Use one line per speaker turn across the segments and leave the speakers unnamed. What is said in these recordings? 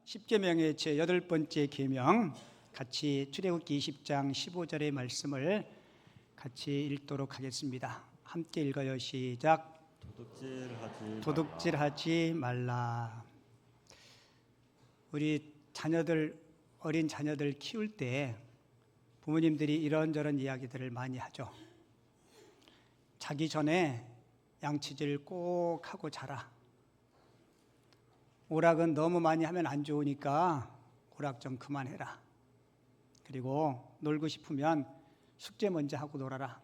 십계명의 제 8번째 계명, 같이 출애굽기 20장 15절의 말씀을 같이 읽도록 하겠습니다. 함께 읽어요. 시작. 도둑질하지 말라. 우리 어린 자녀들 키울 때 부모님들이 이런저런 이야기들을 많이 하죠. 자기 전에 양치질 꼭 하고 자라. 오락은 너무 많이 하면 안 좋으니까 오락 좀 그만해라. 그리고 놀고 싶으면 숙제 먼저 하고 놀아라.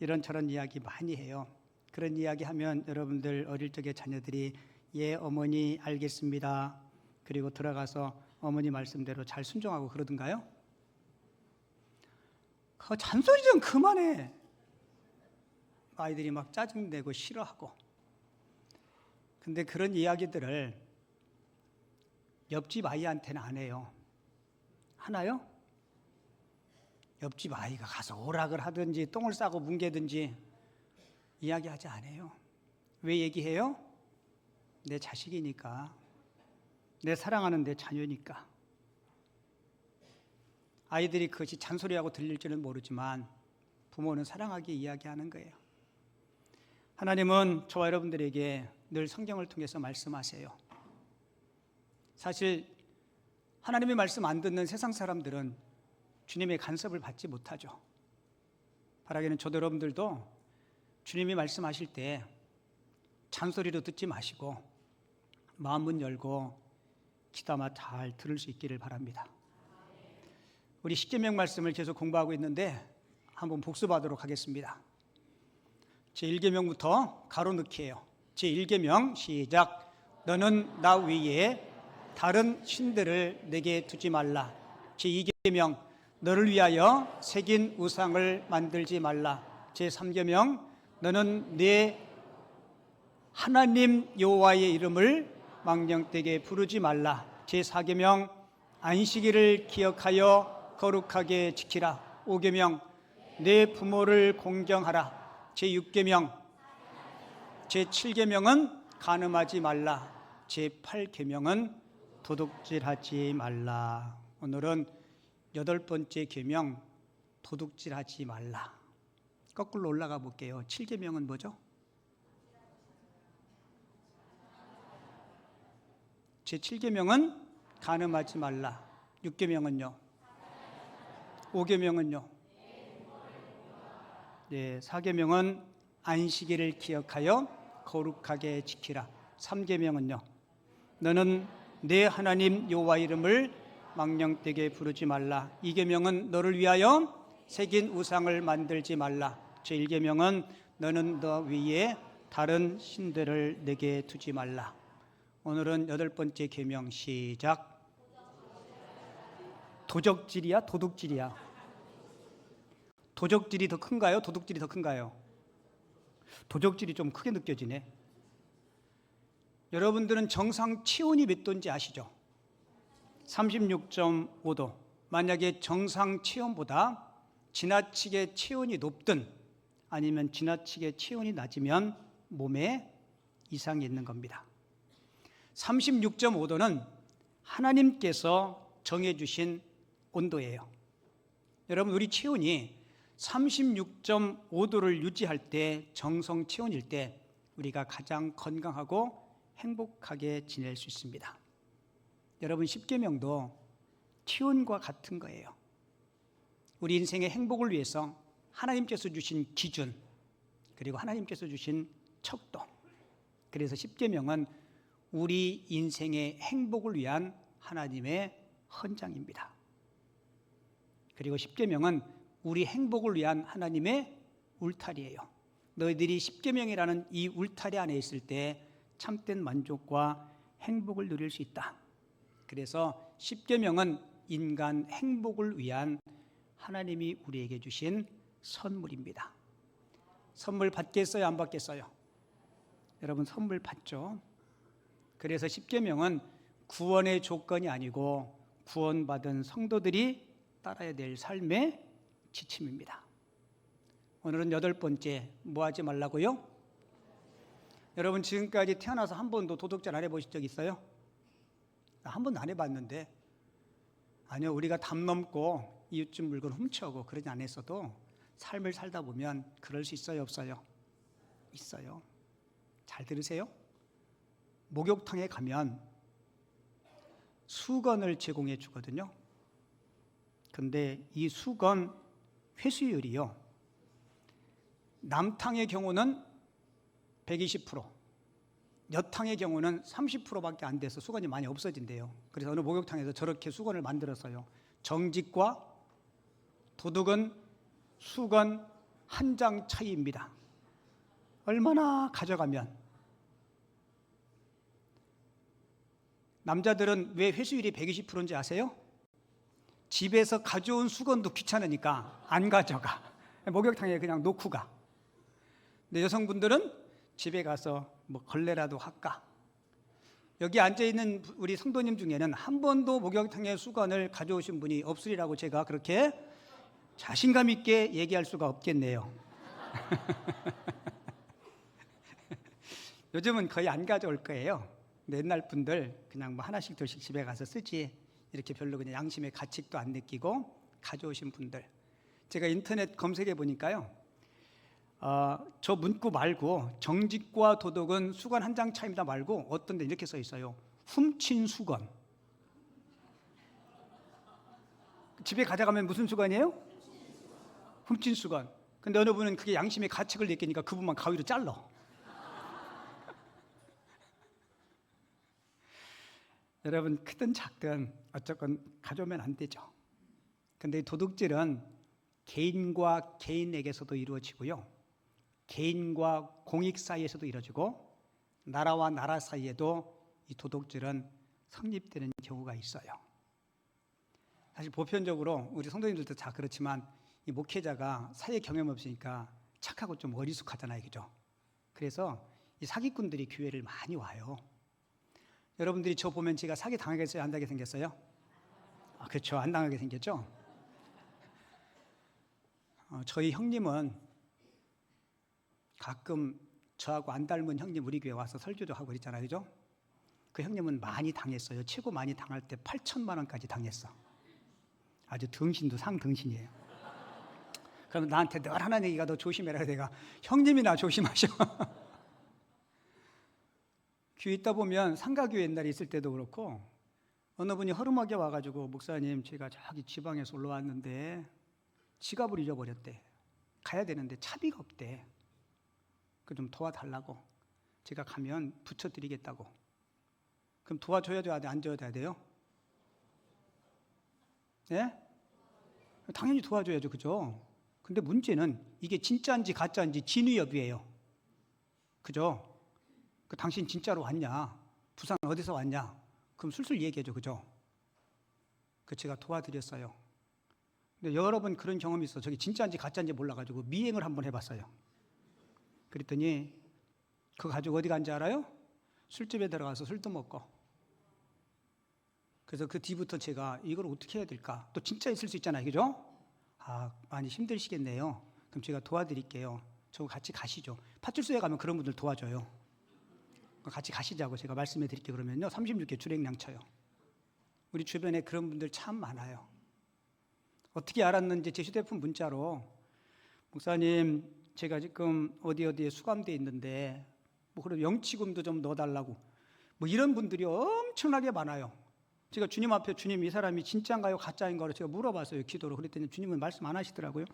이런저런 이야기 많이 해요. 그런 이야기 하면 여러분들 어릴 적에 자녀들이 예 어머니 알겠습니다. 그리고 들어가서 어머니 말씀대로 잘 순종하고 그러던가요? 그 잔소리 좀 그만해. 아이들이 막 짜증내고 싫어하고. 근데 그런 이야기들을 옆집 아이한테는 안 해요. 하나요? 옆집 아이가 가서 오락을 하든지 똥을 싸고 뭉개든지 이야기하지 않아요. 왜 얘기해요? 내 자식이니까. 내 사랑하는 내 자녀니까. 아이들이 그것이 잔소리하고 들릴지는 모르지만 부모는 사랑하게 이야기하는 거예요. 하나님은 저와 여러분들에게 늘 성경을 통해서 말씀하세요. 사실 하나님의 말씀 안 듣는 세상 사람들은 주님의 간섭을 받지 못하죠. 바라기는 저도 여러분들도 주님이 말씀하실 때 잔소리로 듣지 마시고 마음 문 열고 귀담아 잘 들을 수 있기를 바랍니다. 우리 십계명 말씀을 계속 공부하고 있는데 한번 복습하도록 하겠습니다. 제1계명부터 가로 넣기예요. 제1계명 시작. 너는 나 위에 다른 신들을 내게 두지 말라. 제2계명 너를 위하여 새긴 우상을 만들지 말라. 제3계명 너는 네 하나님 여호와의 이름을 망령되게 부르지 말라. 제4계명 안식일을 기억하여 거룩하게 지키라. 5계명 내 부모를 공경하라. 제6계명 제7계명은 간음하지 말라. 제8계명은 도둑질하지 말라. 오늘은 8번째 계명 도둑질하지 말라. 거꾸로 올라가 볼게요. 7계명은 뭐죠? 제7계명은 간음하지 말라. 6계명은요? 5계명은요? 네, 4계명은 안식일을 기억하여 거룩하게 지키라. 3계명은요? 너는 내 하나님 여호와 이름을 망령되게 부르지 말라. 2계명은 너를 위하여 새긴 우상을 만들지 말라. 제1계명은 너는 너 위에 다른 신들을 내게 두지 말라. 오늘은 8번째 계명 시작. 도적질이야? 도둑질이야? 도적질이 더 큰가요? 도둑질이 더 큰가요? 도적질이 좀 크게 느껴지네. 여러분들은 정상 체온이 몇 도인지 아시죠? 36.5도. 만약에 정상 체온보다 지나치게 체온이 높든 아니면 지나치게 체온이 낮으면 몸에 이상이 있는 겁니다. 36.5도는 하나님께서 정해주신 온도예요. 여러분, 우리 체온이 36.5도를 유지할 때, 정성 체온일 때 우리가 가장 건강하고 행복하게 지낼 수 있습니다. 여러분, 십계명도 체온과 같은 거예요. 우리 인생의 행복을 위해서 하나님께서 주신 기준, 그리고 하나님께서 주신 척도. 그래서 십계명은 우리 인생의 행복을 위한 하나님의 헌장입니다. 그리고 십계명은 우리 행복을 위한 하나님의 울타리예요. 너희들이 십계명이라는 이 울타리 안에 있을 때 참된 만족과 행복을 누릴 수 있다. 그래서 십계명은 인간 행복을 위한 하나님이 우리에게 주신 선물입니다. 선물 받겠어요? 안 받겠어요? 여러분, 선물 받죠? 그래서 십계명은 구원의 조건이 아니고 구원받은 성도들이 따라야 될 삶의 지침입니다. 오늘은 8번째, 뭐 하지 말라고요? 여러분, 지금까지 태어나서 한 번도 도둑질 안 해보신 적 있어요? 나 한 번도 안 해봤는데. 아니요, 우리가 담 넘고 이웃집 물건 훔쳐오고 그러지 않았어도 삶을 살다 보면 그럴 수 있어요, 없어요? 있어요. 잘 들으세요. 목욕탕에 가면 수건을 제공해 주거든요. 근데 이 수건 회수율이요, 남탕의 경우는 120%, 여탕의 경우는 30%밖에 안 돼서 수건이 많이 없어진대요. 그래서 어느 목욕탕에서 저렇게 수건을 만들었어요. 정직과 도덕은 수건 한 장 차이입니다. 얼마나 가져가면. 남자들은 왜 회수율이 120%인지 아세요? 집에서 가져온 수건도 귀찮으니까 안 가져가. 목욕탕에 그냥 놓고 가. 근데 여성분들은 집에 가서 뭐 걸레라도 할까. 여기 앉아있는 우리 성도님 중에는 한 번도 목욕탕에 수건을 가져오신 분이 없으리라고 제가 그렇게 자신감 있게 얘기할 수가 없겠네요. 요즘은 거의 안 가져올 거예요. 근데 옛날 분들 그냥 뭐 하나씩 둘씩 집에 가서 쓰지, 이렇게 별로 그냥 양심의 가책도 안 느끼고 가져오신 분들, 제가 인터넷 검색해 보니까요, 저 문구 말고 정직과 도덕은 수건 한 장 차이입니다 말고 어떤 데 이렇게 써 있어요. 훔친 수건. 집에 가져가면 무슨 수건이에요? 훔친 수건. 근데 어느 분은 그게 양심의 가책을 느끼니까 그분만 가위로 잘라. 여러분, 크든 작든 어쨌건 가져오면 안 되죠. 근데 도둑질은 개인과 개인에게서도 이루어지고요, 개인과 공익 사이에서도 이루어지고, 나라와 나라 사이에도 이 도둑질은 성립되는 경우가 있어요. 사실 보편적으로 우리 성도님들도 다 그렇지만 이 목회자가 사회 경험 없으니까 착하고 좀 어리숙하잖아요, 그죠? 그래서 이 사기꾼들이 교회를 많이 와요. 여러분들이 저 보면 제가 사기 당하겠어요, 안 당하게 생겼어요? 그렇죠, 안 당하게 생겼죠? 저희 형님은 가끔 저하고 안 닮은 형님 우리 교회 와서 설교도 하고 그랬잖아요, 그죠? 그 형님은 많이 당했어요. 최고 많이 당할 때 8천만 원까지 당했어. 아주 등신도 상등신이에요. 그럼 나한테 늘 하는 얘기가 너 조심해라. 내가 형님이나 조심하셔. 교회 있다 보면 상가교회 옛날에 있을 때도 그렇고, 어느 분이 허름하게 와가지고 목사님, 제가 저기 지방에서 올라왔는데 지갑을 잊어버렸대. 가야 되는데 차비가 없대. 그 좀 도와달라고. 제가 가면 붙여드리겠다고. 그럼 도와줘야 돼요, 안 줘야 돼요? 예? 당연히 도와줘야죠, 그죠? 근데 문제는 이게 진짜인지 가짜인지 진위 여부예요. 그죠? 그 당신 진짜로 왔냐? 부산 어디서 왔냐? 그럼 술술 얘기해줘, 그죠? 그 제가 도와드렸어요. 근데 여러분 그런 경험이 있어. 저기 진짜인지 가짜인지 몰라가지고 미행을 한번 해봤어요. 그랬더니 그거 가지고 어디 간지 알아요? 술집에 들어가서 술도 먹고. 그래서 그 뒤부터 제가 이걸 어떻게 해야 될까? 또 진짜 있을 수 있잖아요, 그죠? 많이 힘드시겠네요. 그럼 제가 도와드릴게요. 저 같이 가시죠. 파출소에 가면 그런 분들 도와줘요. 같이 가시자고 제가 말씀해 드릴게요. 그러면요, 36개 주랭랑 쳐요. 우리 주변에 그런 분들 참 많아요. 어떻게 알았는지 제 휴대폰 문자로, 목사님, 제가 지금 어디에 수감돼 있는데 뭐 그럼 영치금도 좀 넣어달라고, 뭐 이런 분들이 엄청나게 많아요. 제가 주님 앞에, 주님, 이 사람이 진짜인가요, 가짜인가요? 제가 물어봤어요, 기도로. 그랬더니 주님은 말씀 안 하시더라고요.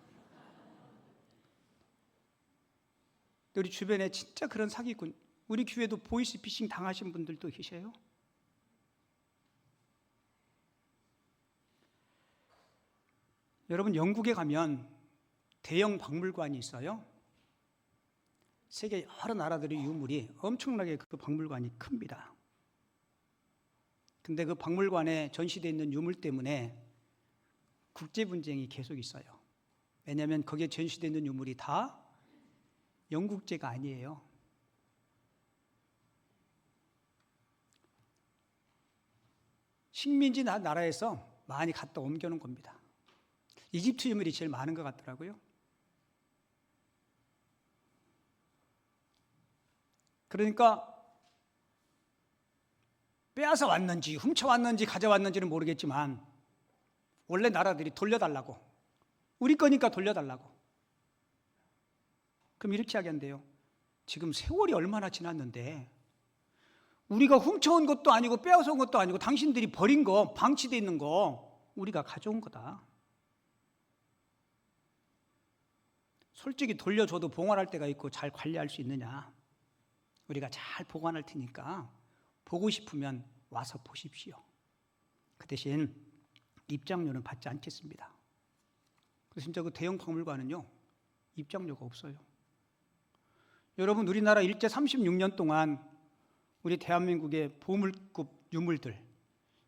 우리 주변에 진짜 그런 사기꾼, 우리 교회도 보이스피싱 당하신 분들도 계셔요. 여러분, 영국에 가면 대형 박물관이 있어요. 세계 여러 나라들의 유물이 엄청나게, 그 박물관이 큽니다. 근데 그 박물관에 전시되어 있는 유물 때문에 국제 분쟁이 계속 있어요. 왜냐하면 거기에 전시되어 있는 유물이 다 영국제가 아니에요. 식민지 나라에서 많이 갖다 옮겨놓은 겁니다. 이집트 유물이 제일 많은 것 같더라고요. 그러니까 빼앗아 왔는지 훔쳐왔는지 가져왔는지는 모르겠지만 원래 나라들이 돌려달라고, 우리 거니까 돌려달라고. 그럼 이렇게 이야기한대요. 지금 세월이 얼마나 지났는데 우리가 훔쳐온 것도 아니고 빼앗아온 것도 아니고 당신들이 버린 거, 방치되어 있는 거 우리가 가져온 거다. 솔직히 돌려줘도 봉헌할 때가 있고 잘 관리할 수 있느냐? 우리가 잘 보관할 테니까 보고 싶으면 와서 보십시오. 그 대신 입장료는 받지 않겠습니다. 그래서 진짜 그 대형 박물관은요, 입장료가 없어요. 여러분, 우리나라 일제 36년 동안 우리 대한민국의 보물급 유물들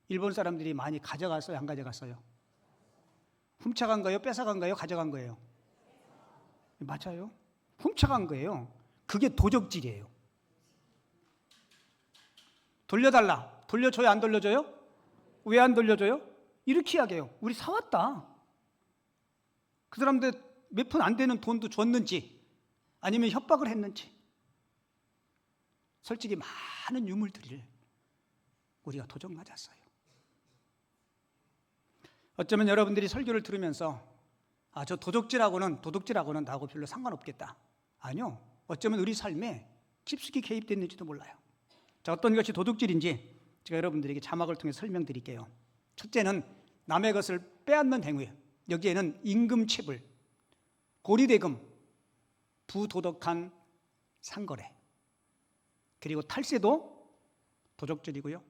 일본 사람들이 많이 가져갔어요, 안 가져갔어요? 훔쳐간 거예요? 뺏어간 거예요? 가져간 거예요? 맞아요. 훔쳐간 거예요. 그게 도적질이에요. 돌려달라. 돌려줘요? 안 돌려줘요? 왜 안 돌려줘요? 이렇게 이야기해요. 우리 사왔다. 그 사람들 몇 푼 안 되는 돈도 줬는지 아니면 협박을 했는지. 솔직히 많은 유물들을 우리가 도적 맞았어요. 어쩌면 여러분들이 설교를 들으면서 저 도둑질하고는 나하고 별로 상관없겠다. 아니요. 어쩌면 우리 삶에 깊숙이 개입됐는지도 몰라요. 자, 어떤 것이 도둑질인지 제가 여러분들에게 자막을 통해 설명드릴게요. 첫째는 남의 것을 빼앗는 행위. 여기에는 임금체불, 고리대금, 부도덕한 상거래, 그리고 탈세도 도적질이고요.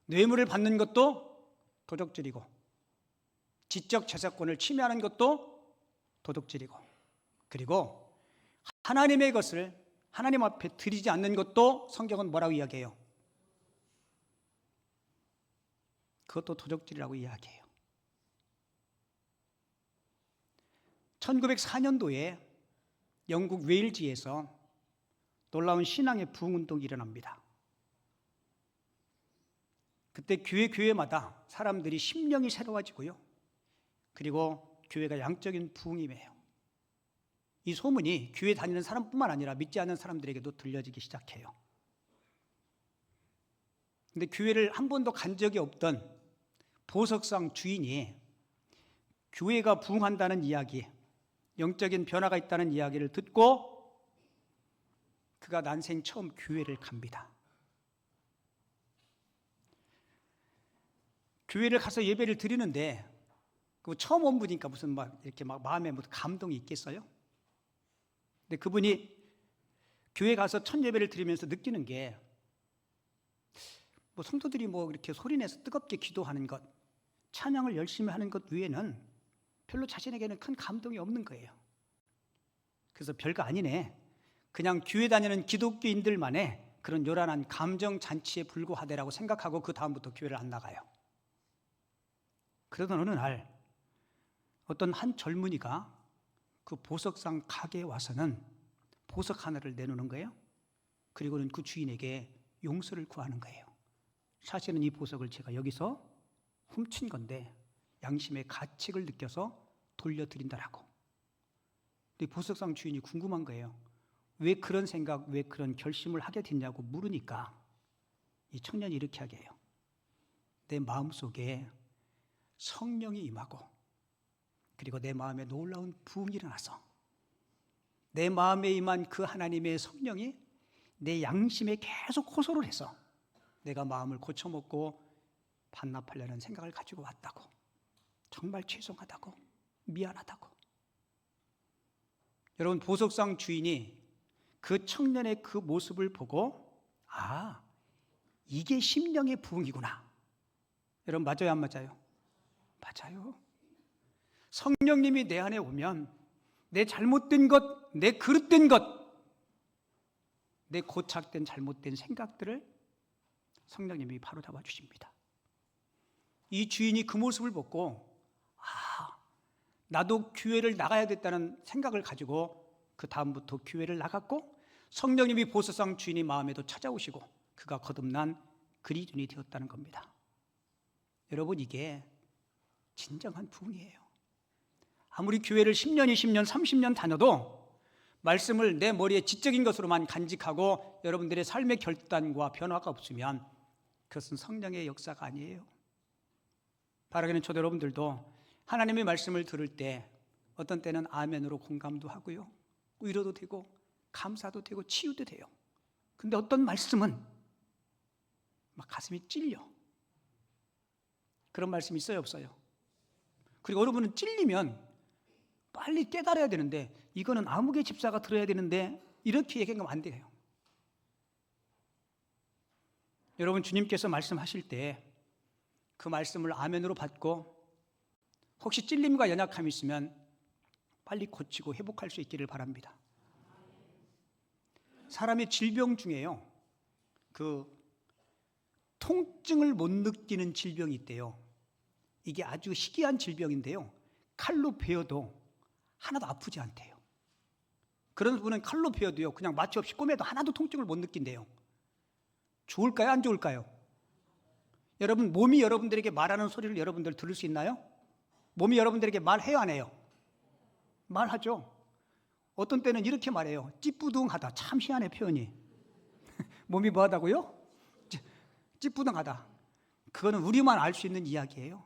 뇌물을 받는 것도 도적질이고, 지적 재산권을 침해하는 것도 도둑질이고, 그리고 하나님의 것을 하나님 앞에 드리지 않는 것도 성경은 뭐라고 이야기해요? 그것도 도적질이라고 이야기해요. 1904년도에 영국 웨일즈에서 놀라운 신앙의 부흥운동이 일어납니다. 그때 교회마다 사람들이 심령이 새로워지고요, 그리고 교회가 양적인 부흥이 임해요. 이 소문이 교회 다니는 사람뿐만 아니라 믿지 않는 사람들에게도 들려지기 시작해요. 근데 교회를 한 번도 간 적이 없던 보석상 주인이 교회가 부흥한다는 이야기, 영적인 변화가 있다는 이야기를 듣고 그가 난생 처음 교회를 갑니다. 교회를 가서 예배를 드리는데 처음 온 분이니까 무슨 이렇게 마음에 무슨 감동이 있겠어요? 근데 그분이 교회 가서 첫 예배를 드리면서 느끼는 게 성도들이 이렇게 소리내서 뜨겁게 기도하는 것, 찬양을 열심히 하는 것 외에는 별로 자신에게는 큰 감동이 없는 거예요. 그래서 별거 아니네, 그냥 교회 다니는 기독교인들만의 그런 요란한 감정 잔치에 불과하다라고 생각하고 그 다음부터 교회를 안 나가요. 그러던 어느 날 어떤 한 젊은이가 그 보석상 가게에 와서는 보석 하나를 내놓는 거예요. 그리고는 그 주인에게 용서를 구하는 거예요. 사실은 이 보석을 제가 여기서 훔친 건데 양심의 가책을 느껴서 돌려드린다라고. 근데 보석상 주인이 궁금한 거예요. 왜 그런 생각, 왜 그런 결심을 하게 됐냐고 물으니까 이 청년이 이렇게 하게 해요. 내 마음속에 성령이 임하고, 그리고 내 마음에 놀라운 부흥이 일어나서 내 마음에 임한 그 하나님의 성령이 내 양심에 계속 호소를 해서 내가 마음을 고쳐먹고 반납하려는 생각을 가지고 왔다고. 정말 죄송하다고, 미안하다고. 여러분, 보석상 주인이 그 청년의 그 모습을 보고 이게 심령의 부흥이구나. 여러분, 맞아요, 안 맞아요? 맞아요. 성령님이 내 안에 오면 내 잘못된 것, 내 그릇된 것, 내 고착된 잘못된 생각들을 성령님이 바로 잡아주십니다. 이 주인이 그 모습을 보고 나도 교회를 나가야겠다는 생각을 가지고 그 다음부터 교회를 나갔고, 성령님이 보석상 주인의 마음에도 찾아오시고 그가 거듭난 그리스도인이 되었다는 겁니다. 여러분, 이게 진정한 부흥이에요. 아무리 교회를 10년, 20년, 30년 다녀도 말씀을 내 머리에 지적인 것으로만 간직하고 여러분들의 삶의 결단과 변화가 없으면 그것은 성령의 역사가 아니에요. 바라기는 저도 여러분들도 하나님의 말씀을 들을 때 어떤 때는 아멘으로 공감도 하고요, 위로도 되고 감사도 되고 치유도 돼요. 근데 어떤 말씀은 막 가슴이 찔려. 그런 말씀 있어요, 없어요? 그리고 여러분은 찔리면 빨리 깨달아야 되는데, 이거는 아무개 집사가 들어야 되는데 이렇게 얘기하면 안 돼요. 여러분, 주님께서 말씀하실 때 그 말씀을 아멘으로 받고, 혹시 찔림과 연약함이 있으면 빨리 고치고 회복할 수 있기를 바랍니다. 사람의 질병 중에요, 그 통증을 못 느끼는 질병이 있대요. 이게 아주 희귀한 질병인데요, 칼로 베어도 하나도 아프지 않대요. 그런 분은 칼로 베어도요, 그냥 마취 없이 꼬매도 하나도 통증을 못 느낀대요. 좋을까요, 안 좋을까요? 여러분, 몸이 여러분들에게 말하는 소리를 여러분들 들을 수 있나요? 몸이 여러분들에게 말해요, 안 해요? 말하죠. 어떤 때는 이렇게 말해요. 찌뿌둥하다. 참 희한해, 표현이. 몸이 뭐하다고요? 찌뿌둥하다. 그거는 우리만 알 수 있는 이야기예요.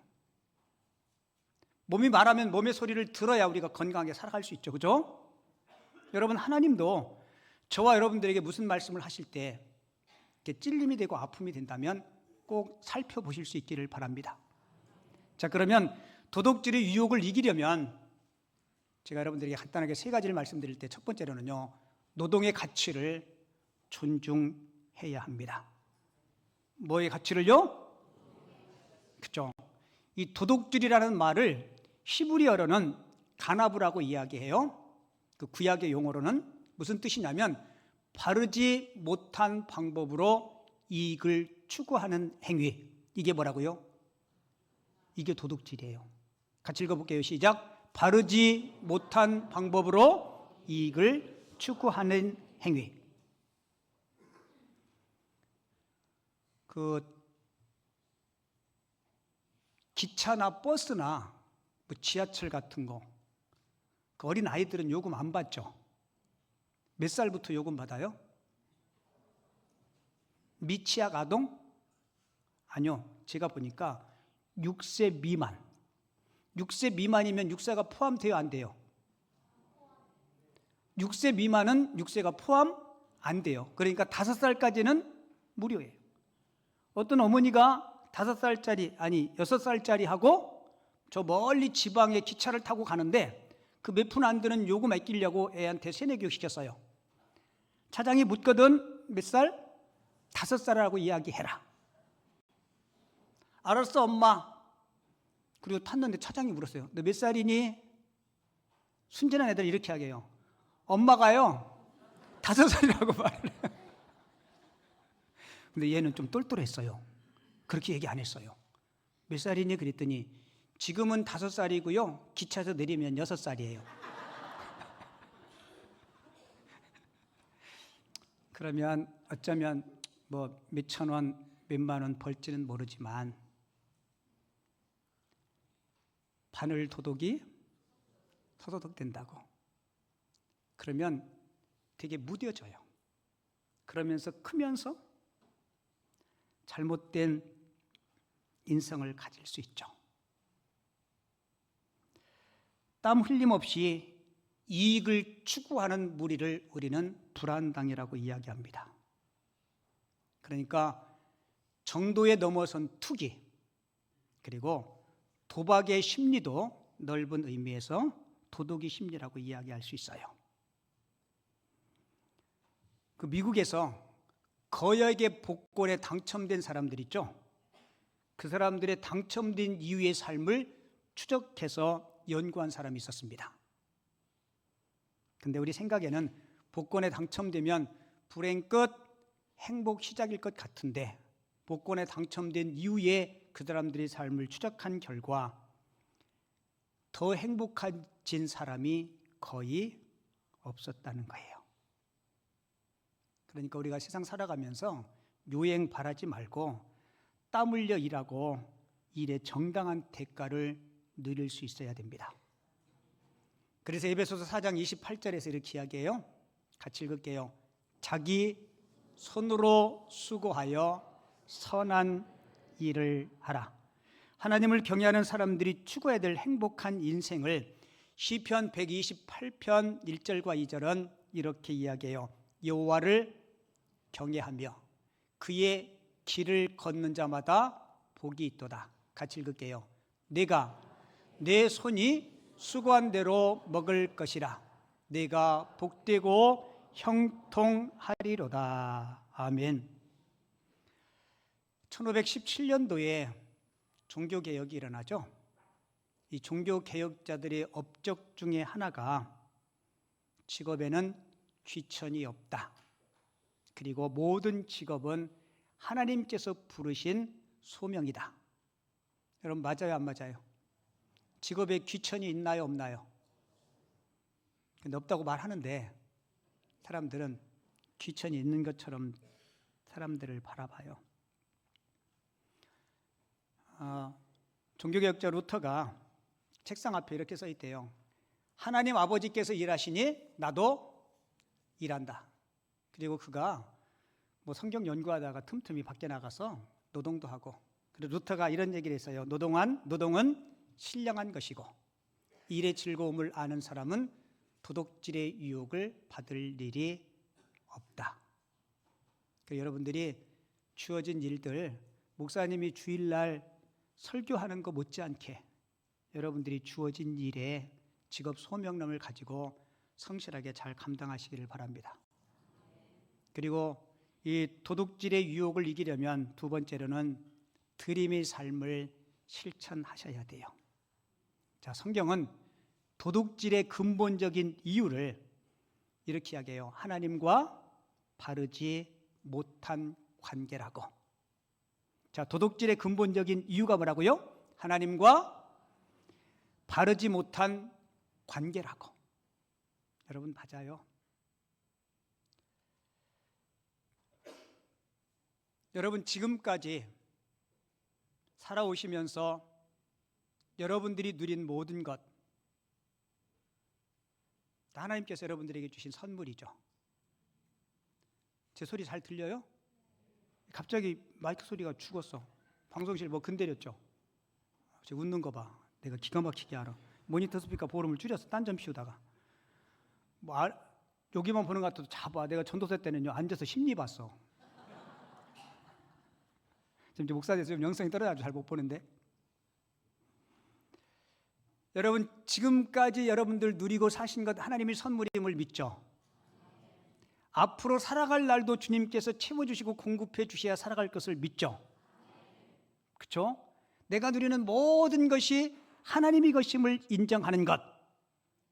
몸이 말하면 몸의 소리를 들어야 우리가 건강하게 살아갈 수 있죠, 그죠? 여러분, 하나님도 저와 여러분들에게 무슨 말씀을 하실 때 이렇게 찔림이 되고 아픔이 된다면 꼭 살펴보실 수 있기를 바랍니다. 자, 그러면 도둑질의 유혹을 이기려면 제가 여러분들에게 간단하게 세 가지를 말씀드릴 때, 첫 번째로는요, 노동의 가치를 존중해야 합니다. 뭐의 가치를요? 그렇죠. 이 도둑질이라는 말을 히브리어로는 가나브라고 이야기해요. 그 구약의 용어로는 무슨 뜻이냐면 바르지 못한 방법으로 이익을 추구하는 행위. 이게 뭐라고요? 이게 도둑질이에요. 같이 읽어볼게요. 시작. 바르지 못한 방법으로 이익을 추구하는 행위. 그 기차나 버스나 뭐 지하철 같은 거, 그 어린 아이들은 요금 안 받죠? 몇 살부터 요금 받아요? 미취학 아동? 아니요. 제가 보니까 6세 미만. 6세 미만이면 6세가 포함돼요, 안 돼요? 6세 미만은 6세가 포함 안 돼요. 그러니까 5살까지는 무료예요. 어떤 어머니가 5살짜리, 아니 6살짜리하고 저 멀리 지방에 기차를 타고 가는데 그 몇 푼 안 드는 요금 아끼려고 애한테 세뇌교육 시켰어요. 차장이 묻거든, 몇 살? 5살이라고 이야기해라. 알았어, 엄마. 그리고 탔는데 차장이 물었어요. 너 몇 살이니? 순진한 애들 이렇게 하게요. 엄마가요, 5살이라고 말을 해요. 근데 얘는 좀 똘똘했어요. 그렇게 얘기 안 했어요. 몇 살이니? 그랬더니 지금은 5살이고요. 기차에서 내리면 6살이에요. 그러면 어쩌면 뭐 몇천 원, 몇만 원 벌지는 모르지만 바늘 도둑이 서도둑 된다고. 그러면 되게 무뎌져요. 그러면서 크면서 잘못된 인성을 가질 수 있죠. 땀 흘림 없이 이익을 추구하는 무리를 우리는 불안당이라고 이야기합니다. 그러니까 정도에 넘어선 투기, 그리고 도박의 심리도 넓은 의미에서 도둑의 심리라고 이야기할 수 있어요. 그 미국에서 거액의 복권에 당첨된 사람들 있죠? 그 사람들의 당첨된 이후의 삶을 추적해서 연구한 사람이 있었습니다. 근데 우리 생각에는 복권에 당첨되면 불행 끝, 행복 시작일 것 같은데, 복권에 당첨된 이후에 그 사람들의 삶을 추적한 결과 더 행복해진 사람이 거의 없었다는 거예요. 그러니까 우리가 세상 살아가면서 요행 바라지 말고 땀 흘려 일하고 일의 정당한 대가를 누릴 수 있어야 됩니다. 그래서 에베소서 4장 28절에서 이렇게 이야기해요. 같이 읽을게요. 자기 손으로 수고하여 선한 일을 하라. 하나님을 경외하는 사람들이 추구해야 될 행복한 인생을 시편 128편 1절과 2절은 이렇게 이야기해요. 여호와를 경외하며 그의 길을 걷는 자마다 복이 있도다. 같이 읽을게요. 내가 내 손이 수고한 대로 먹을 것이라. 내가 복되고 형통하리로다. 아멘. 1517년도에 종교개혁이 일어나죠. 이 종교개혁자들의 업적 중에 하나가 직업에는 귀천이 없다. 그리고 모든 직업은 하나님께서 부르신 소명이다. 여러분 맞아요, 안 맞아요? 직업에 귀천이 있나요, 없나요? 근데 없다고 말하는데 사람들은 귀천이 있는 것처럼 사람들을 바라봐요. 종교개혁자 루터가 책상 앞에 이렇게 써 있대요. 하나님 아버지께서 일하시니 나도 일한다. 그리고 그가 성경 연구하다가 틈틈이 밖에 나가서 노동도 하고, 그리고 루터가 이런 얘기를 했어요. 노동은 신령한 것이고 일의 즐거움을 아는 사람은 도둑질의 유혹을 받을 일이 없다. 그러니까 여러분들이 주어진 일들, 목사님이 주일날 설교하는 것 못지않게 여러분들이 주어진 일에 직업 소명론을 가지고 성실하게 잘 감당하시기를 바랍니다. 그리고 이 도둑질의 유혹을 이기려면 두 번째로는 드림의 삶을 실천하셔야 돼요. 자, 성경은 도둑질의 근본적인 이유를 이렇게 이야기해요. 하나님과 바르지 못한 관계라고. 자, 도둑질의 근본적인 이유가 뭐라고요? 하나님과 바르지 못한 관계라고. 여러분 맞아요. 여러분 지금까지 살아오시면서 여러분들이 누린 모든 것 다 하나님께서 여러분들에게 주신 선물이죠. 제 소리 잘 들려요? 갑자기 마이크 소리가 죽었어. 방송실 건드렸죠? 웃는 거 봐. 내가 기가 막히게 알아. 모니터 스피커 볼륨을 줄였어. 딴 점 피우다가. 여기만 보는 것 같아도 잡아. 내가 전도사 때는요 앉아서 심리 봤어. 지금 목사 돼서 영성이 떨어져서 잘 못 보는데. 여러분 지금까지 여러분들 누리고 사신 것 하나님의 선물임을 믿죠? 앞으로 살아갈 날도 주님께서 채워주시고 공급해 주셔야 살아갈 것을 믿죠? 그렇죠? 내가 누리는 모든 것이 하나님의 것임을 인정하는 것,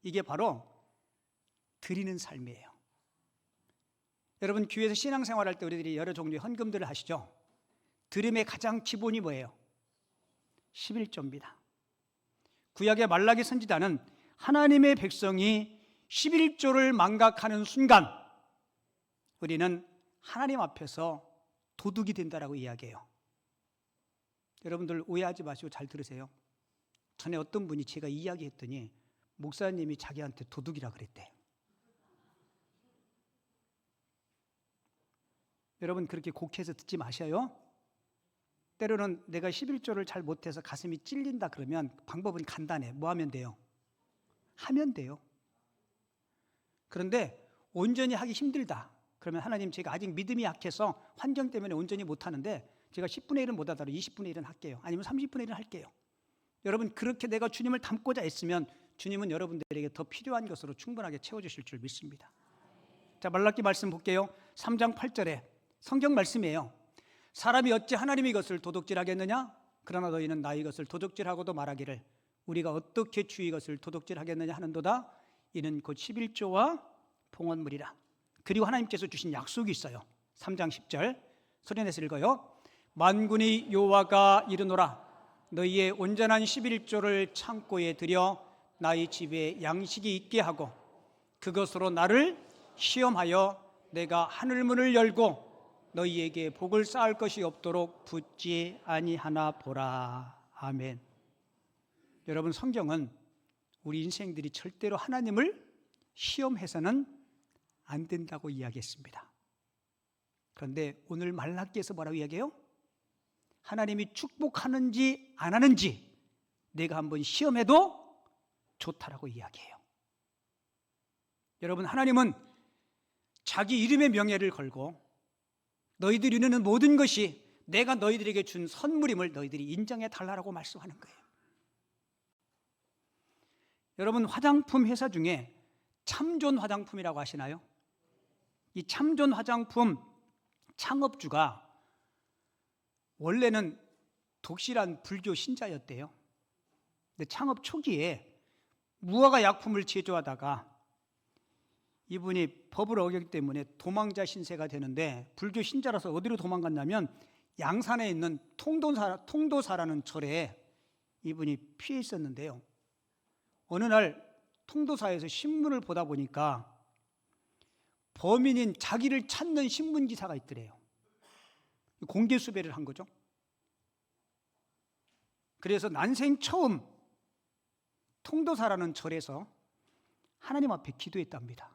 이게 바로 드리는 삶이에요. 여러분 교회에서 신앙생활할 때 우리들이 여러 종류의 헌금들을 하시죠? 드림의 가장 기본이 뭐예요? 11조입니다. 구약의 말라기 선지자는 하나님의 백성이 11조를 망각하는 순간 우리는 하나님 앞에서 도둑이 된다라고 이야기해요. 여러분들 오해하지 마시고 잘 들으세요. 전에 어떤 분이 제가 이야기했더니 목사님이 자기한테 도둑이라 그랬대. 여러분 그렇게 곡해서 듣지 마셔요. 때로는 내가 11조를 잘 못해서 가슴이 찔린다 그러면 방법은 간단해. 뭐 하면 돼요? 하면 돼요. 그런데 온전히 하기 힘들다. 그러면 하나님 제가 아직 믿음이 약해서 환경 때문에 온전히 못하는데 제가 10분의 1은 못하더라도 20분의 1은 할게요. 아니면 30분의 1은 할게요. 여러분 그렇게 내가 주님을 닮고자 애쓰면 주님은 여러분들에게 더 필요한 것으로 충분하게 채워주실 줄 믿습니다. 자, 말라기 말씀 볼게요. 3장 8절에 성경 말씀이에요. 사람이 어찌 하나님의 것을 도둑질하겠느냐? 그러나 너희는 나의 것을 도둑질하고도 말하기를 우리가 어떻게 주의 것을 도둑질하겠느냐 하는도다. 이는 곧 11조와 봉헌물이라. 그리고 하나님께서 주신 약속이 있어요. 3장 10절 소리내서 읽어요. 만군의 여호와가 이르노라. 너희의 온전한 11조를 창고에 들여 나의 집에 양식이 있게 하고 그것으로 나를 시험하여 내가 하늘문을 열고 너희에게 복을 쌓을 것이 없도록 붙지 아니하나 보라. 아멘. 여러분 성경은 우리 인생들이 절대로 하나님을 시험해서는 안 된다고 이야기했습니다. 그런데 오늘 말라기에서 뭐라고 이야기해요? 하나님이 축복하는지 안 하는지 내가 한번 시험해도 좋다라고 이야기해요. 여러분, 하나님은 자기 이름의 명예를 걸고 너희들이 이루는 모든 것이 내가 너희들에게 준 선물임을 너희들이 인정해 달라고 말씀하는 거예요. 여러분, 화장품 회사 중에 참존 화장품이라고 아시나요? 이 참존 화장품 창업주가 원래는 독실한 불교 신자였대요. 근데 창업 초기에 무화과 약품을 제조하다가 이분이 법을 어겼기 때문에 도망자 신세가 되는데, 불교 신자라서 어디로 도망갔냐면 양산에 있는 통도사라는 절에 이분이 피해 있었는데요. 어느 날 통도사에서 신문을 보다 보니까 범인인 자기를 찾는 신문 기사가 있더래요. 공개 수배를 한 거죠. 그래서 난생 처음 통도사라는 절에서 하나님 앞에 기도했답니다.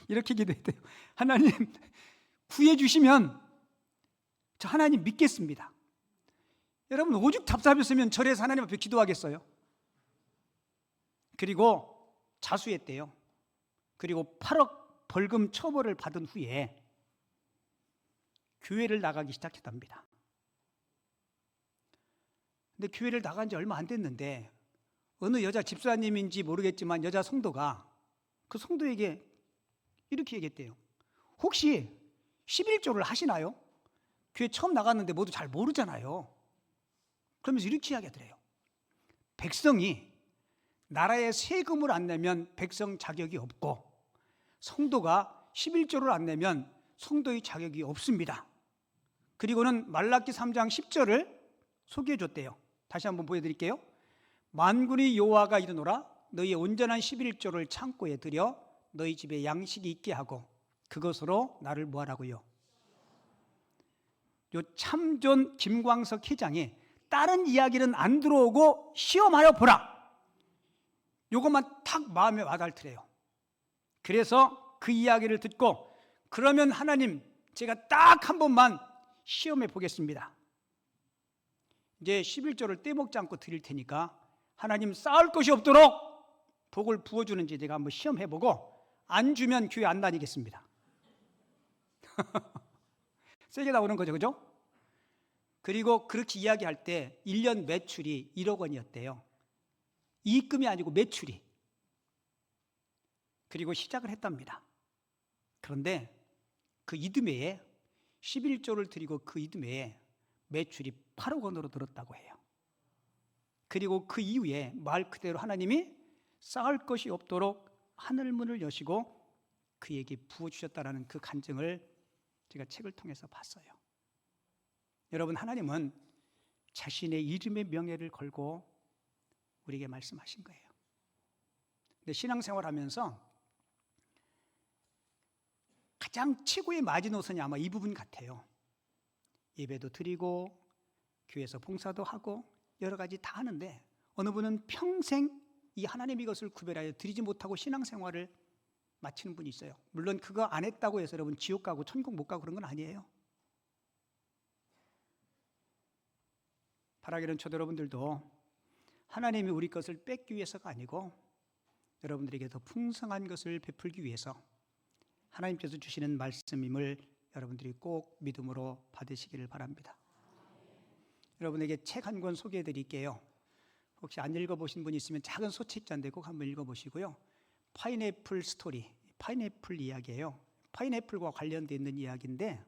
이렇게 기도했대요. 하나님, 구해주시면 저 하나님 믿겠습니다. 여러분, 오죽 답답했으면 절에서 하나님 앞에 기도하겠어요? 그리고 자수했대요. 그리고 8억 벌금 처벌을 받은 후에 교회를 나가기 시작했답니다. 근데 교회를 나간 지 얼마 안 됐는데 어느 여자 집사님인지 모르겠지만 여자 성도가 그 성도에게 이렇게 얘기했대요. 혹시 11조를 하시나요? 교회 처음 나갔는데 모두 잘 모르잖아요. 그러면서 이렇게 이야기하더래요. 백성이 나라에 세금을 안 내면 백성 자격이 없고, 성도가 11조를 안 내면 성도의 자격이 없습니다. 그리고는 말라기 3장 10절을 소개해 줬대요. 다시 한번 보여드릴게요. 만군의 여호와가 이르노라, 너희의 온전한 11조를 창고에 들여 너희 집에 양식이 있게 하고 그것으로 나를 뭐하라고요? 요 참존 김광석 회장이 다른 이야기는 안 들어오고 시험하여 보라, 요것만 탁 마음에 와닿더래요. 그래서 그 이야기를 듣고, 그러면 하나님, 제가 딱 한 번만 시험해 보겠습니다. 이제 11조를 떼먹지 않고 드릴 테니까 하나님 쌓을 것이 없도록 복을 부어주는지 내가 한번 시험해보고 안 주면 교회 안 다니겠습니다. 세게 나오는 거죠, 그죠? 그리고 그렇게 이야기할 때 1년 매출이 1억 원이었대요. 이익금이 아니고 매출이. 그리고 시작을 했답니다. 그런데 그 이듬해에 11조를 드리고 그 이듬해에 매출이 8억 원으로 늘었다고 해요. 그리고 그 이후에 말 그대로 하나님이 쌓을 것이 없도록 하늘문을 여시고 그에게 부어주셨다라는 그 간증을 제가 책을 통해서 봤어요. 여러분, 하나님은 자신의 이름의 명예를 걸고 우리에게 말씀하신 거예요. 근데 신앙생활하면서 가장 최고의 마지노선이 아마 이 부분 같아요. 예배도 드리고 교회에서 봉사도 하고 여러 가지 다 하는데 어느 분은 평생 이 하나님의 것을 구별하여 드리지 못하고 신앙생활을 마치는 분이 있어요. 물론 그거 안 했다고 해서 여러분 지옥 가고 천국 못 가고 그런 건 아니에요. 바라기는 저도 여러분들도 하나님이 우리 것을 뺏기 위해서가 아니고 여러분들에게 더 풍성한 것을 베풀기 위해서 하나님께서 주시는 말씀임을 여러분들이 꼭 믿음으로 받으시기를 바랍니다. 여러분에게 책 한 권 소개해 드릴게요. 혹시 안 읽어보신 분이 있으면 작은 소책자인데 꼭 한번 읽어보시고요. 파인애플 스토리, 파인애플 이야기예요. 파인애플과 관련되어 있는 이야기인데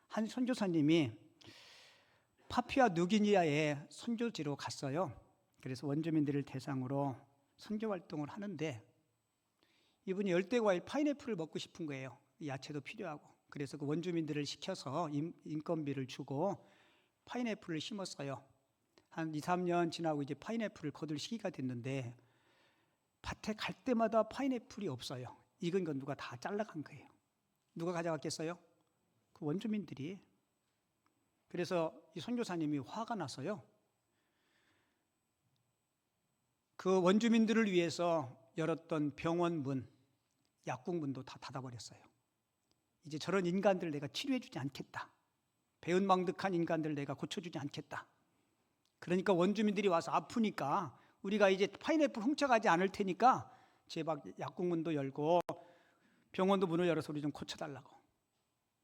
한 선교사님이 파푸아 뉴기니아에 선교지로 갔어요. 그래서 원주민들을 대상으로 선교 활동을 하는데 이분이 열대과일 파인애플을 먹고 싶은 거예요. 야채도 필요하고. 그래서 그 원주민들을 시켜서 인건비를 주고 파인애플을 심었어요. 한 2, 3년 지나고 이제 파인애플을 거둘 시기가 됐는데 밭에 갈 때마다 파인애플이 없어요. 익은 건 누가 다 잘라간 거예요. 누가 가져갔겠어요? 그 원주민들이. 그래서 이 선교사님이 화가 나서요. 그 원주민들을 위해서 열었던 병원 문, 약국 문도 다 닫아버렸어요. 이제 저런 인간들 내가 치료해주지 않겠다. 배은망덕한 인간들 내가 고쳐주지 않겠다. 그러니까 원주민들이 와서 아프니까 우리가 이제 파인애플 훔쳐가지 않을 테니까 제발 약국문도 열고 병원도 문을 열어서 우리 좀 고쳐달라고.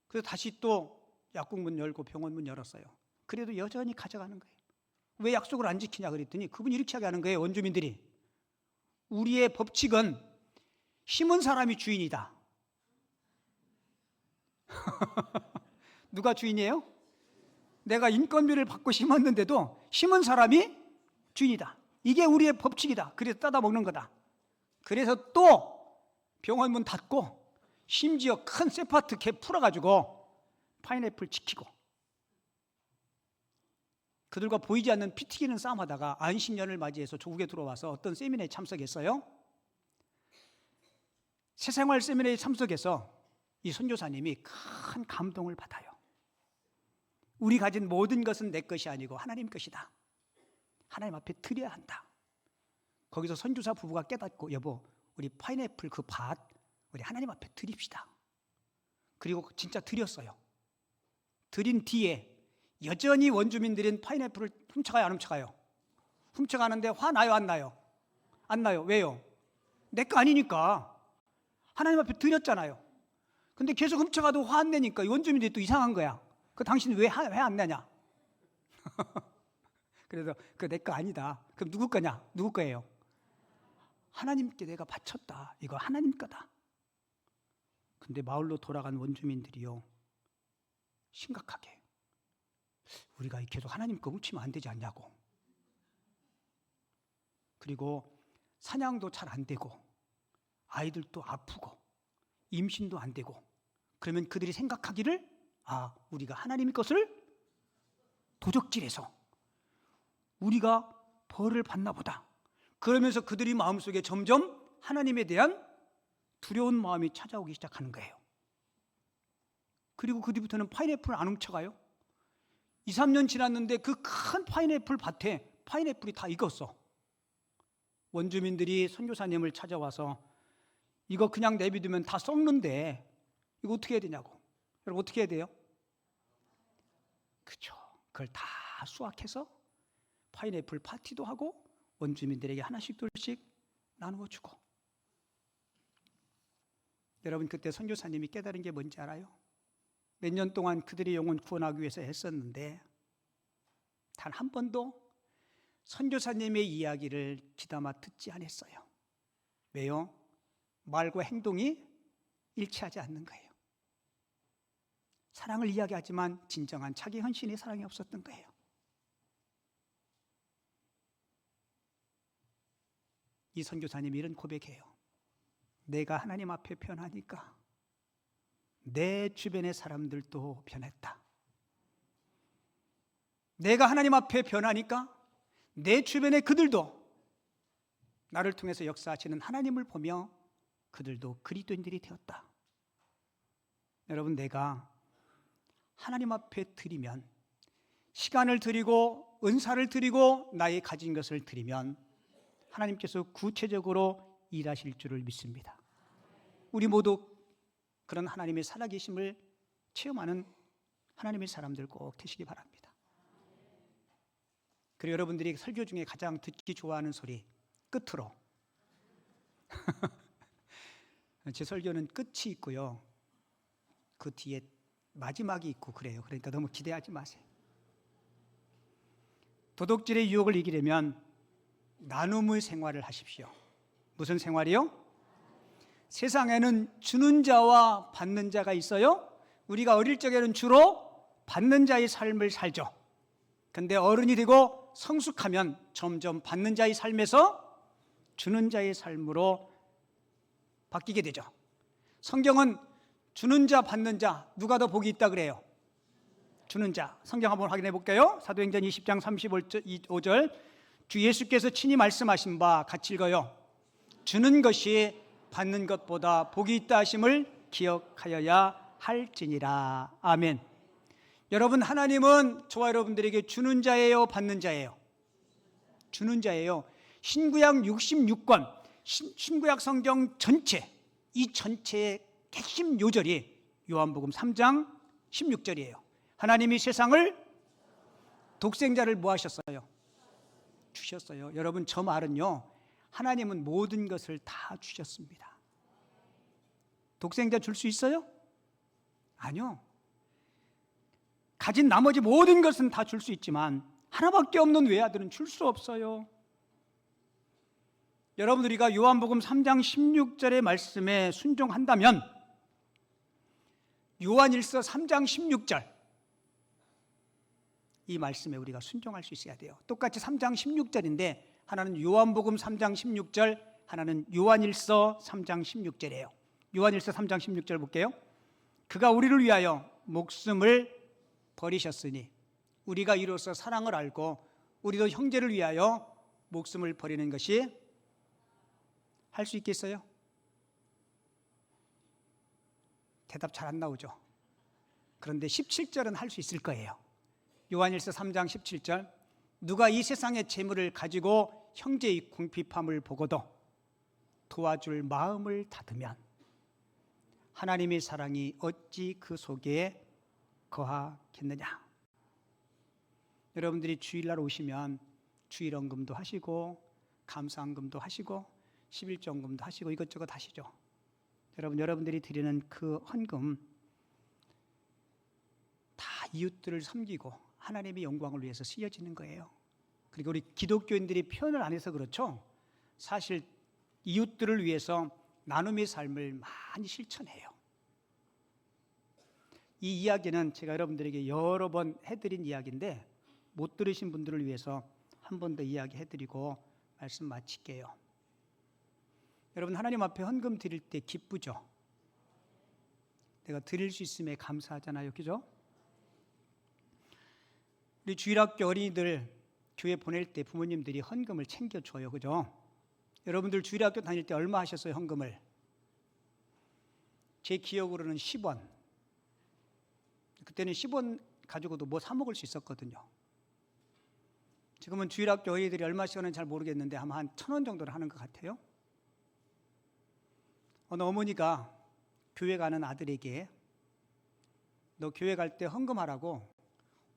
그래서 다시 또 약국문 열고 병원 문 열었어요. 그래도 여전히 가져가는 거예요. 왜 약속을 안 지키냐 그랬더니 그분이 이렇게 하는 거예요. 원주민들이. 우리의 법칙은 심은 사람이 주인이다. 누가 주인이에요? 내가 인건비를 받고 심었는데도 심은 사람이 주인이다. 이게 우리의 법칙이다. 그래서 따다 먹는 거다. 그래서 또 병원 문 닫고 심지어 큰 세파트 개 풀어가지고 파인애플 지키고 그들과 보이지 않는 피 튀기는 싸움하다가 안식년을 맞이해서 조국에 들어와서 어떤 세미나에 참석했어요. 새생활 세미나에 참석해서 이 선교사님이 큰 감동을 받아요. 우리 가진 모든 것은 내 것이 아니고 하나님 것이다. 하나님 앞에 드려야 한다. 거기서 선교사 부부가 깨닫고 여보 우리 파인애플 그 밭 우리 하나님 앞에 드립시다. 그리고 진짜 드렸어요. 드린 뒤에 여전히 원주민들은 파인애플을 훔쳐가요 안 훔쳐가요? 훔쳐가는데 화나요 안 나요? 안 나요. 왜요? 내 거 아니니까 하나님 앞에 드렸잖아요. 근데 계속 훔쳐가도 화 안 내니까 원주민들이 또 이상한 거야. 그 당신 왜 안 내냐? 그래서 그 내 거 아니다. 그럼 누구 거냐? 누구 거예요? 하나님께 내가 바쳤다. 이거 하나님 거다. 근데 마을로 돌아간 원주민들이요 심각하게 우리가 계속 하나님 거 훔치면 안 되지 않냐고. 그리고 사냥도 잘 안 되고 아이들도 아프고 임신도 안 되고 그러면 그들이 생각하기를 우리가 하나님 것을 도적질해서 우리가 벌을 받나 보다. 그러면서 그들이 마음속에 점점 하나님에 대한 두려운 마음이 찾아오기 시작하는 거예요. 그리고 그 뒤부터는 파인애플을 안 훔쳐가요. 2, 3년 지났는데 그 큰 파인애플 밭에 파인애플이 다 익었어. 원주민들이 선교사님을 찾아와서 이거 그냥 내비두면 다 썩는데 이거 어떻게 해야 되냐고. 여러분 어떻게 해야 돼요? 그렇죠. 그걸 다 수확해서 파인애플 파티도 하고 원주민들에게 하나씩 둘씩 나누어 주고. 여러분 그때 선교사님이 깨달은 게 뭔지 알아요? 몇 년 동안 그들의 영혼 구원하기 위해서 했었는데 단 한 번도 선교사님의 이야기를 귀담아 듣지 않았어요. 왜요? 말과 행동이 일치하지 않는 거예요. 사랑을 이야기하지만 진정한 자기 헌신의 사랑이 없었던 거예요. 이 선교사님이 이런 고백해요. 내가 하나님 앞에 변하니까 내 주변의 사람들도 변했다. 내가 하나님 앞에 변하니까 내 주변의 그들도 나를 통해서 역사하시는 하나님을 보며 그들도 그리스도인들이 되었다. 여러분 내가 하나님 앞에 드리면 시간을 드리고 은사를 드리고 나의 가진 것을 드리면 하나님께서 구체적으로 일하실 줄을 믿습니다. 우리 모두 그런 하나님의 살아계심을 체험하는 하나님의 사람들 꼭 되시기 바랍니다. 그리고 여러분들이 설교 중에 가장 듣기 좋아하는 소리 끝으로 제 설교는 끝이 있고요 그 뒤에 마지막이 있고 그래요. 그러니까 너무 기대하지 마세요. 도둑질의 유혹을 이기려면 나눔의 생활을 하십시오. 무슨 생활이요? 세상에는 주는 자와 받는 자가 있어요. 우리가 어릴 적에는 주로 받는 자의 삶을 살죠. 근데 어른이 되고 성숙하면 점점 받는 자의 삶에서 주는 자의 삶으로 바뀌게 되죠. 성경은 주는 자 받는 자 누가 더 복이 있다 그래요? 주는 자. 성경 한번 확인해 볼게요. 사도행전 20장 35절 주 예수께서 친히 말씀하신 바 같이 읽어요. 주는 것이 받는 것보다 복이 있다 하심을 기억하여야 할지니라. 아멘. 여러분 하나님은 저와 여러분들에게 주는 자예요 받는 자예요? 주는 자예요. 신구약 66권 신구약 성경 전체 이 전체의 핵심 요절이 요한복음 3장 16절이에요. 하나님이 세상을 독생자를 뭐 하셨어요? 주셨어요. 여러분, 저 말은요, 하나님은 모든 것을 다 주셨습니다. 독생자 줄 수 있어요? 아니요. 가진 나머지 모든 것은 다 줄 수 있지만 하나밖에 없는 외아들은 줄 수 없어요. 여러분, 우리가 요한복음 3장 16절의 말씀에 순종한다면 요한일서 3장 16절 이 말씀에 우리가 순종할 수 있어야 돼요. 똑같이 3장 16절인데 하나는 요한복음 3장 16절, 하나는 요한일서 3장 16절이에요. 요한일서 3장 16절 볼게요. 그가 우리를 위하여 목숨을 버리셨으니 우리가 이로써 사랑을 알고 우리도 형제를 위하여 목숨을 버리는 것이 할 수 있겠어요? 대답 잘 안 나오죠. 그런데 17절은 할 수 있을 거예요. 요한일서 3장 17절, 누가 이 세상의 재물을 가지고 형제의 궁핍함을 보고도 도와줄 마음을 닫으면 하나님의 사랑이 어찌 그 속에 거하겠느냐. 여러분들이 주일날 오시면 주일헌금도 하시고 감사헌금도 하시고 11조헌금도 하시고 이것저것 하시죠. 여러분들이 드리는 그 헌금 다 이웃들을 섬기고 하나님의 영광을 위해서 쓰여지는 거예요. 그리고 우리 기독교인들이 표현을 안 해서 그렇죠. 사실 이웃들을 위해서 나눔의 삶을 많이 실천해요. 이 이야기는 제가 여러분들에게 여러 번 해드린 이야기인데 못 들으신 분들을 위해서 한 번 더 이야기해드리고 말씀 마칠게요. 여러분, 하나님 앞에 헌금 드릴 때 기쁘죠? 내가 드릴 수 있음에 감사하잖아요. 그죠? 우리 주일학교 어린이들 교회 보낼 때 부모님들이 헌금을 챙겨줘요. 그죠? 여러분들 주일학교 다닐 때 얼마 하셨어요? 헌금을? 제 기억으로는 10원. 그때는 10원 가지고도 뭐 사 먹을 수 있었거든요. 지금은 주일학교 어린이들이 얼마씩 하는지 잘 모르겠는데 아마 한 1,000원 정도는 하는 것 같아요. 어느 어머니가 교회 가는 아들에게 너 교회 갈 때 헌금하라고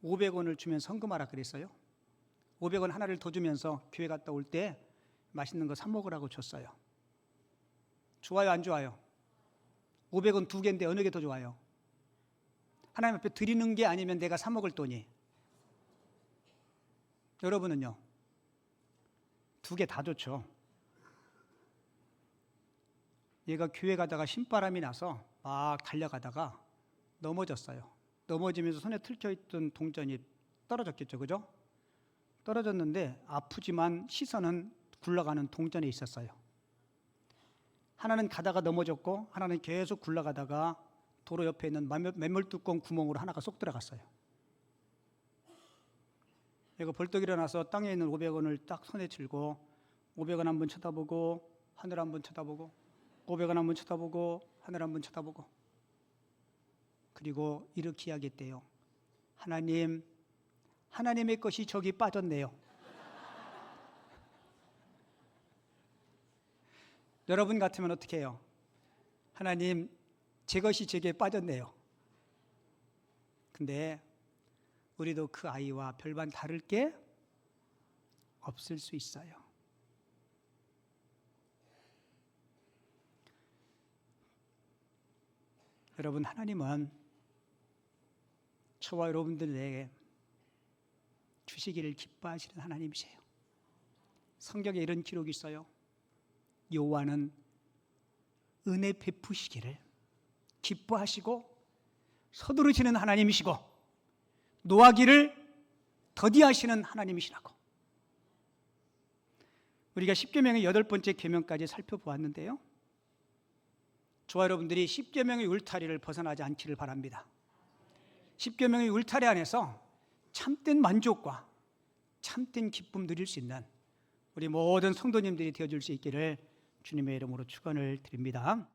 500원을 주면서 헌금하라 그랬어요. 500원 하나를 더 주면서 교회 갔다 올 때 맛있는 거 사 먹으라고 줬어요. 좋아요, 안 좋아요? 500원 2개인데 어느 게 더 좋아요? 하나님 앞에 드리는 게 아니면 내가 사 먹을 돈이? 여러분은요? 2개 다 좋죠. 얘가 교회 가다가 신바람이 나서 막 달려가다가 넘어졌어요. 넘어지면서 손에 틀켜있던 동전이 떨어졌겠죠. 그죠? 떨어졌는데 아프지만 시선은 굴러가는 동전에 있었어요. 하나는 가다가 넘어졌고 하나는 계속 굴러가다가 도로 옆에 있는 맨물뚜껑 구멍으로 하나가 쏙 들어갔어요. 얘가 벌떡 일어나서 땅에 있는 500원을 딱 손에 쥐고 500원 한 번 쳐다보고 하늘 한 번 쳐다보고 500원 한 번 쳐다보고 하늘 한 번 쳐다보고 그리고 이렇게 이야기했대요. 하나님의 것이 저기 빠졌네요. 여러분 같으면 어떻게 해요? 하나님, 제 것이 제게 빠졌네요. 근데 우리도 그 아이와 별반 다를 게 없을 수 있어요. 여러분, 하나님은 저와 여러분들에게 주시기를 기뻐하시는 하나님이세요. 성경에 이런 기록이 있어요. 여호와는 은혜 베푸시기를 기뻐하시고 서두르시는 하나님이시고 노하기를 더디하시는 하나님이시라고. 우리가 십계명의 8번째 계명까지 살펴보았는데요. 저와 여러분들이 십계명의 울타리를 벗어나지 않기를 바랍니다. 십계명의 울타리 안에서 참된 만족과 참된 기쁨 누릴 수 있는 우리 모든 성도님들이 되어줄 수 있기를 주님의 이름으로 축원을 드립니다.